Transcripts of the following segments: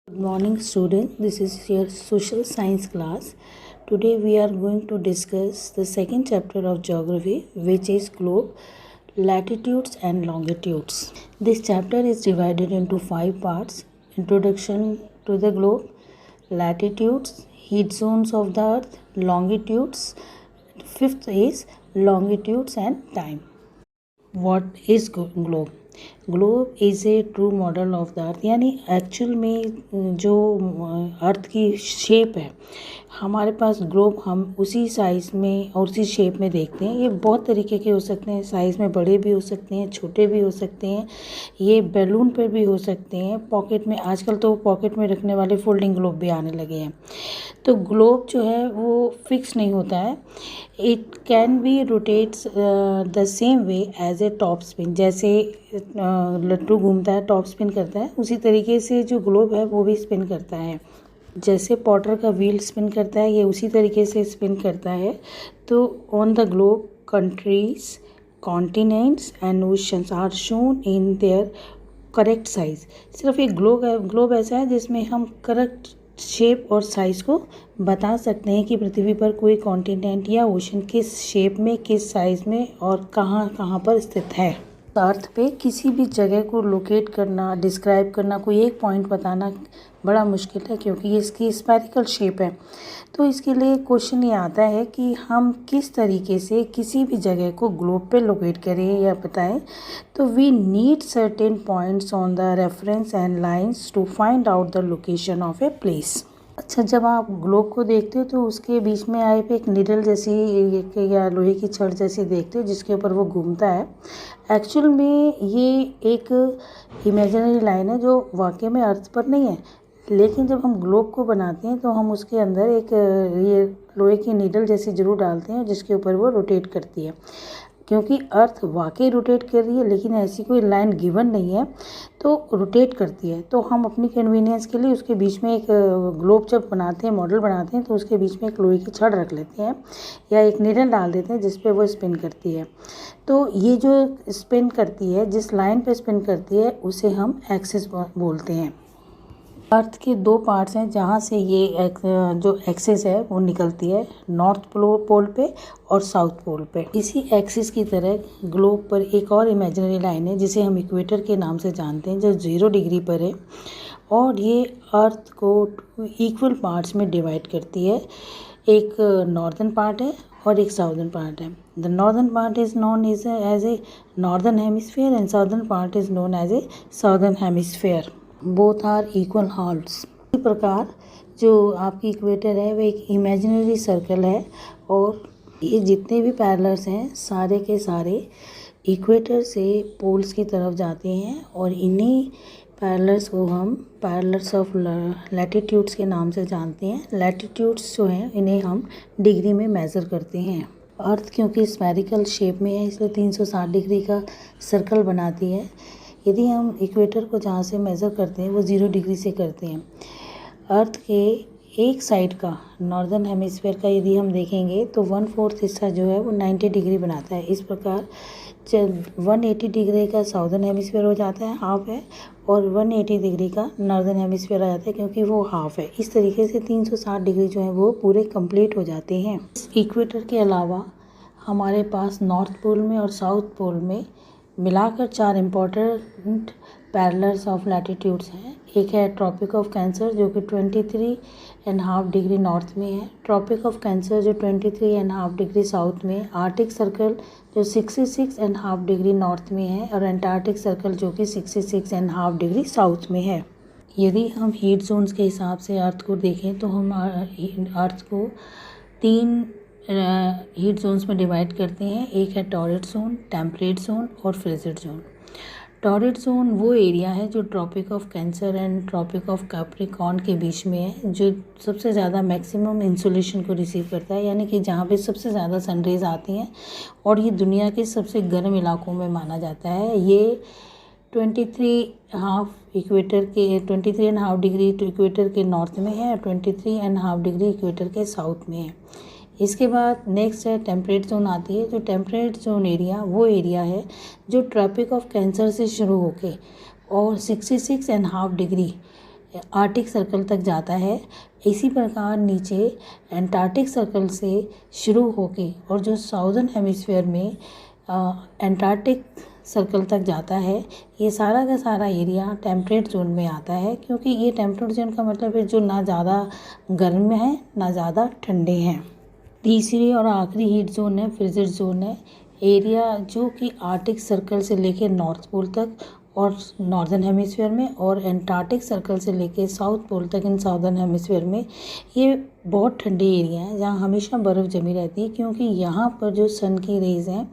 Good morning students, this is your social science class. Today we are going to discuss the second chapter of geography, which is globe, latitudes and longitudes. This chapter is divided into 5 parts: introduction to the globe, latitudes, heat zones of the earth, longitudes, fifth is longitudes and time. What is globe? Globe is a true model of the earth, यानी actual में जो अर्थ की shape है, हमारे पास globe हम उसी size में और उसी शेप में देखते हैं। ये बहुत तरीके के हो सकते हैं, साइज़ में बड़े भी हो सकते हैं, छोटे भी हो सकते हैं, ये बैलून पर भी हो सकते हैं, पॉकेट में, आजकल तो पॉकेट में रखने वाले फोल्डिंग ग्लोब भी आने लगे हैं। तो ग्लोब जो है वो फिक्स नहीं होता है, it can be rotates the same way as a top spin. जैसे लट्टू घूमता है, टॉप स्पिन करता है, उसी तरीके से जो ग्लोब है वो भी स्पिन करता है। जैसे पॉटर का व्हील स्पिन करता है, ये उसी तरीके से स्पिन करता है। तो on the globe countries, continents and oceans are shown in their correct size. सिर्फ एक ग्लोब ऐसा है जिसमें हम करेक्ट शेप और साइज़ को बता सकते हैं कि पृथ्वी पर कोई कॉन्टिनेंट या ओशन किस शेप में, किस साइज़ में और कहाँ कहाँ पर स्थित है। अर्थ पे किसी भी जगह को लोकेट करना, डिस्क्राइब करना, कोई एक पॉइंट बताना बड़ा मुश्किल है, क्योंकि ये इसकी स्फेरिकल शेप है। तो इसके लिए क्वेश्चन ये आता है कि हम किस तरीके से किसी भी जगह को ग्लोब पे लोकेट करें या बताएं। तो we need certain points on the reference and lines to find out the location of a place. अच्छा, जब आप ग्लोब को देखते हो तो उसके बीच में आप एक निडल जैसी या लोहे की छड़ जैसी देखते हो जिसके ऊपर वो घूमता है। एक्चुअल में ये एक इमेजिनरी लाइन है जो वाकई में अर्थ पर नहीं है, लेकिन जब हम ग्लोब को बनाते हैं तो हम उसके अंदर एक ये लोहे की नीडल जैसी ज़रूर डालते हैं जिसके ऊपर वो रोटेट करती है। क्योंकि अर्थ वाकई रोटेट कर रही है, लेकिन ऐसी कोई लाइन गिवन नहीं है, तो रोटेट करती है। तो हम अपनी कन्वीनियंस के लिए उसके बीच में एक ग्लोब जब बनाते हैं, मॉडल बनाते हैं, तो उसके बीच में एक लोहे की छड़ रख लेते हैं या एक नीडल डाल देते हैं जिस पे वो स्पिन करती है। तो ये जो स्पिन करती है, जिस लाइन पे स्पिन करती है, उसे हम एक्सिस बोलते हैं। अर्थ के 2 पार्ट्स हैं जहाँ से ये जो एक्सिस है वो निकलती है, नॉर्थ पोल पे और साउथ पोल पे। इसी एक्सिस की तरह ग्लोब पर एक और इमेजिनरी लाइन है जिसे हम इक्वेटर के नाम से जानते हैं, जो 0 डिग्री पर है, और ये अर्थ को इक्वल पार्ट्स में डिवाइड करती है। एक नॉर्दर्न पार्ट है और एक साउदर्न पार्ट है। The northern part is known as a northern hemisphere and southern part is known as a southern hemisphere. Both are equal halves. इसी प्रकार जो आपकी इक्वेटर है वो एक इमेजिनरी सर्कल है, और ये जितने भी पैरेलल्स हैं सारे के सारे इक्वेटर से पोल्स की तरफ जाते हैं, और इन्हीं पैरेलल्स को हम पैरेलल्स ऑफ लैटिट्यूड्स के नाम से जानते हैं। लैटिट्यूड्स जो हैं इन्हें हम डिग्री में मेज़र करते हैं। अर्थ क्योंकि स्फेरिकल शेप में है, इसलिए 360 डिग्री का सर्कल बनाती है। यदि हम इक्वेटर को जहाँ से मेज़र करते हैं वो 0 डिग्री से करते हैं। अर्थ के एक साइड का, नॉर्दर्न हेमिस्फीयर का यदि हम देखेंगे तो 1/4 हिस्सा जो है वो 90 डिग्री बनाता है। इस प्रकार 180 डिग्री का साउदर्न हेमिस्फीयर हो जाता है, हाफ है, और 180 डिग्री का नॉर्दर्न हेमिस्फीयर आ जाता है क्योंकि वो हाफ है। इस तरीके से 360 डिग्री जो है वो पूरे कंप्लीट हो जाते हैं। इक्वेटर के अलावा हमारे पास नॉर्थ पोल में और साउथ पोल में मिलाकर 4 इम्पॉर्टेंट पैरेलल्स ऑफ लैटिट्यूड्स हैं। एक है ट्रॉपिक ऑफ कैंसर जो कि 23.5 डिग्री नॉर्थ में है, ट्रॉपिक ऑफ कैंसर जो 23.5 डिग्री साउथ में है, आर्टिक सर्कल जो 66.5 डिग्री नॉर्थ में है, और एंटार्क्टिक सर्कल जो कि 66.5 डिग्री साउथ में है। यदि हम हीट जोन्स के हिसाब से अर्थ को देखें तो हम अर्थ को 3 हीट जोन्स में डिवाइड करते हैं। एक है टॉररिड जोन, टेम्परेट जोन और फ्रिजिड जोन। टॉररिड जोन वो एरिया है जो Tropic of Cancer and Tropic of Capricorn के बीच में है, जो सबसे ज़्यादा मैक्सिमम इंसोलेशन को रिसीव करता है, यानी कि जहाँ पे सबसे ज़्यादा सनरेज आती हैं, और ये दुनिया के सबसे गर्म इलाकों में माना जाता है। ये 23.5 डिग्री इक्वेटर के नॉर्थ में है और 23.5 डिग्री इक्वेटर के साउथ में है। इसके बाद नेक्स्ट है टेम्परेट जोन आती है। जो टेम्परेट जोन एरिया वो एरिया है जो ट्रॉपिक ऑफ कैंसर से शुरू होके और 66.5 डिग्री आर्टिक सर्कल तक जाता है। इसी प्रकार नीचे एंटार्क्टिक सर्कल से शुरू होके और जो साउदर्न हेमिस्फीयर में एंटार्क्टिक सर्कल तक जाता है, ये सारा का सारा एरिया टेम्परेट जोन में आता है, क्योंकि ये टेम्परेट जोन का मतलब है जो ना ज़्यादा गर्म है ना ज़्यादा ठंडे हैं। तीसरी और आखिरी हीट जोन है फ्रिजिड जोन है, एरिया जो कि आर्टिक सर्कल से लेकर नॉर्थ पोल तक और नॉर्दर्न हेमिस्फीयर में, और एंटार्क्टिक सर्कल से लेके साउथ पोल तक इन साउदर्न हेमिस्फीयर में। ये बहुत ठंडी एरिया है जहाँ हमेशा बर्फ़ जमी रहती है, क्योंकि यहाँ पर जो सन की रेज़ हैं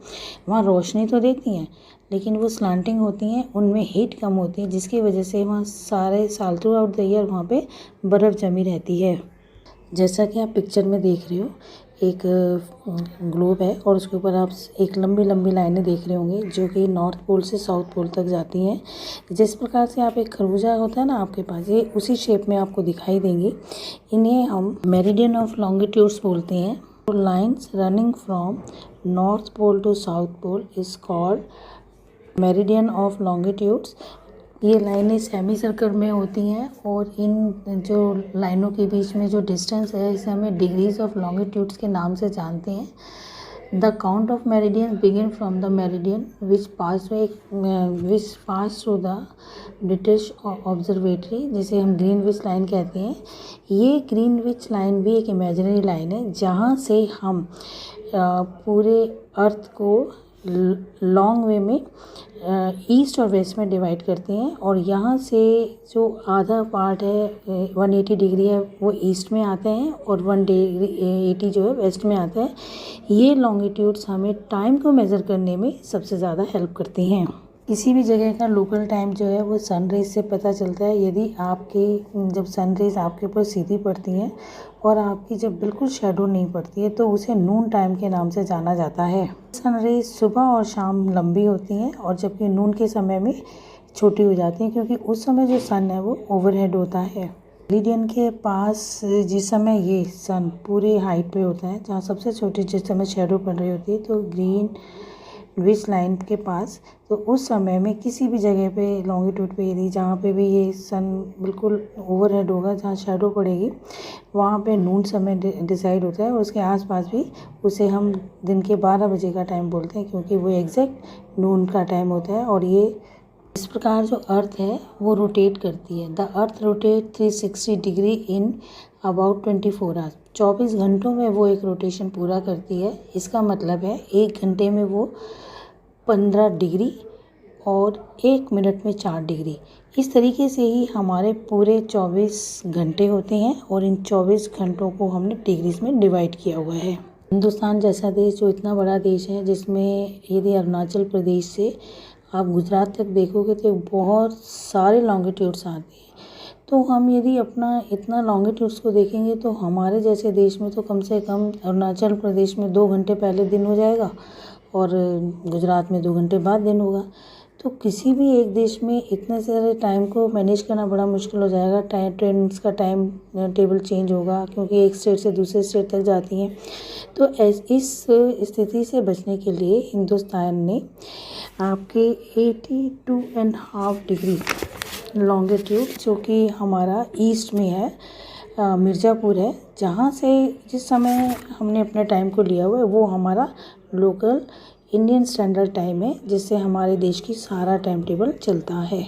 वहाँ रोशनी तो देती हैं लेकिन वो स्लांटिंग होती हैं, उनमें हीट कम होती है, जिसकी वजह से वहाँ सारे साल थ्रू आउट द ईयर वहाँ पे बर्फ़ जमी रहती है। जैसा कि आप पिक्चर में देख रहे हो, एक ग्लोब है और उसके ऊपर आप एक लंबी लंबी लाइनें देख रहे होंगे जो कि नॉर्थ पोल से साउथ पोल तक जाती हैं। जिस प्रकार से आप एक खरबूजा होता है ना आपके पास, ये उसी शेप में आपको दिखाई देंगे। इन्हें हम मेरिडियन ऑफ लॉन्गिट्यूड्स बोलते हैं। Lines running from north pole to south pole is called meridian of longitudes. ये लाइनें सेमी सर्कल में होती हैं और इन जो लाइनों के बीच में जो डिस्टेंस है इसे हमें डिग्रीज ऑफ लॉन्गिट्यूड्स के नाम से जानते हैं। The count of meridian begin from the meridian which pass through the British observatory, जिसे हम ग्रीनविच लाइन कहते हैं। ये ग्रीनविच लाइन भी एक इमेजिनरी लाइन है जहाँ से हम पूरे अर्थ को लॉन्ग वे में ईस्ट और वेस्ट में डिवाइड करते हैं, और यहाँ से जो आधा पार्ट है 180 डिग्री है वो ईस्ट में आते हैं और 180 जो है वेस्ट में आता है। ये लॉन्गिट्यूड्स हमें टाइम को मेज़र करने में सबसे ज़्यादा हेल्प करती हैं। किसी भी जगह का लोकल टाइम जो है वो सनरेज से पता चलता है। यदि जब सनरेज आपके ऊपर सीधी पड़ती हैं और आपकी जब बिल्कुल शेडो नहीं पड़ती है तो उसे नून टाइम के नाम से जाना जाता है। सनरेज सुबह और शाम लंबी होती हैं और जबकि नून के समय में छोटी हो जाती हैं, क्योंकि उस समय जो सन है वो ओवरहेड होता है। मेरिडियन के पास जिस समय ये सन पूरी हाइट पे होता है, जहाँ सबसे छोटी जिस समय शेडो पड़ रही होती है, तो ग्रीनविच लाइन के पास, तो उस समय में किसी भी जगह पे लॉन्गिट्यूड पे यदि जहाँ पे भी ये सन बिल्कुल ओवरहेड होगा, जहाँ शेडो पड़ेगी, वहाँ पे नून समय डिसाइड होता है। और उसके आसपास भी उसे हम दिन के 12 बजे का टाइम बोलते हैं, क्योंकि वो एग्जैक्ट नून का टाइम होता है। और ये इस प्रकार जो अर्थ है वो रोटेट करती है। The earth rotate 360 degree in about 24 hours. 24 घंटों में वो एक रोटेशन पूरा करती है। इसका मतलब है 1 घंटे में वो 15 डिग्री और 1 मिनट में 4 डिग्री। इस तरीके से ही हमारे पूरे 24 घंटे होते हैं और इन 24 घंटों को हमने डिग्रीज में डिवाइड किया हुआ है। हिंदुस्तान जैसा देश जो इतना बड़ा देश है, जिसमें यदि अरुणाचल प्रदेश से आप गुजरात तक देखोगे तो बहुत सारे लॉन्गिट्यूड्स आते हैं। तो हम यदि अपना इतना लॉन्गिट्यूड्स को देखेंगे तो हमारे जैसे देश में तो कम से कम अरुणाचल प्रदेश में 2 घंटे पहले दिन हो जाएगा और गुजरात में 2 घंटे बाद दिन होगा। तो किसी भी एक देश में इतने सारे टाइम को मैनेज करना बड़ा मुश्किल हो जाएगा। ट्रेन्स का टाइम टेबल चेंज होगा, क्योंकि एक स्टेट से दूसरे स्टेट तक जाती हैं। तो इस स्थिति से बचने के लिए हिंदुस्तान ने आपके 82.5 डिग्री लॉन्गिट्यूड, जो कि हमारा ईस्ट में है, मिर्ज़ापुर है, जहाँ से जिस समय हमने अपने टाइम को लिया हुआ है वो हमारा लोकल इंडियन स्टैंडर्ड टाइम है, जिससे हमारे देश की सारा टाइम टेबल चलता है।